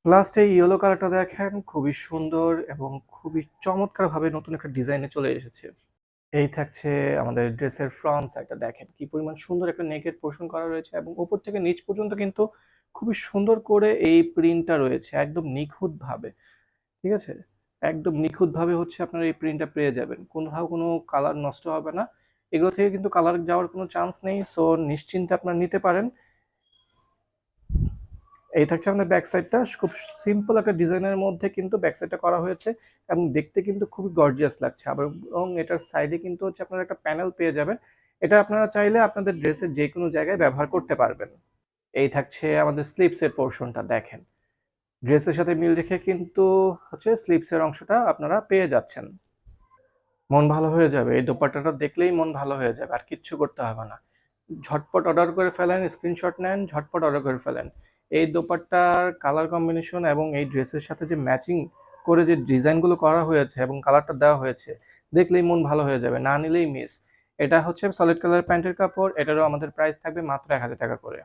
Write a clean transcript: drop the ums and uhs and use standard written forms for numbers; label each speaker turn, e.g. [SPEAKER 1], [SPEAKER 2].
[SPEAKER 1] লাস্টে ইয়েলো কালারটা দেখেন, খুবই সুন্দর এবং খুবই চমৎকারভাবে নতুন একটা ডিজাইনে চলে এসেছে। এই থাকছে আমাদের ড্রেসের ফ্রন্ট সাইডটা, দেখেন কি পরিমাণ সুন্দর একটা নেকের পোর্শন করা রয়েছে এবং উপর থেকে নিচ পর্যন্ত কিন্তু খুবই সুন্দর করে এই প্রিন্টটা রয়েছে একদম নিখুঁতভাবে। ঠিক আছে? একদম নিখুঁতভাবে হচ্ছে আপনারা এই প্রিন্টটা পেয়ে যাবেন। কোথাও কোনো কালার নষ্ট হবে না। এগুলো থেকে কিন্তু কালার যাওয়ার কোনো চান্স নেই। সো নিশ্চিন্তে আপনারা নিতে পারেন। এই থাকছে আমাদের ব্যাক সাইডটা, খুব সিম্পল একটা ডিজাইনের মধ্যে কিন্তু ব্যাক সাইডটা করা হয়েছে এবং দেখতে কিন্তু খুবই গর্জিয়াস লাগছে। এবং এটার সাইডে কিন্তু হচ্ছে আপনারা একটা প্যানেল পেয়ে যাবেন। এটা আপনারা চাইলে আপনাদের ড্রেসের যে কোনো জায়গায় ব্যবহার করতে পারবেন। এই থাকছে আমাদের স্লিপসের পোর্শনটা, দেখেন ড্রেসের সাথে মিল রেখে কিন্তু হচ্ছে স্লিপসের অংশটা আপনারা পেয়ে যাচ্ছেন। মন ভালো হয়ে যাবে, এই দোপাট্টাটা দেখলেই মন ভালো হয়ে যাবে, আর কিচ্ছু করতে হবে না। ঝটপট অর্ডার করে ফেলেন, স্ক্রিনশট নেন, ঝটপট অর্ডার করে ফেলেন। এই দোপাট্টার কালার কম্বিনেশন এবং এই ড্রেসের সাথে যে ম্যাচিং করে যে ডিজাইনগুলো করা হয়েছে এবং কালারটা দেওয়া হয়েছে, দেখলেই মন ভালো হয়ে যাবে, না নিলেই মিস। এটা হচ্ছে সলিড কালার প্যান্টের কাপড়, এটারও আমাদের প্রাইস থাকবে মাত্র 1000 টাকা করে।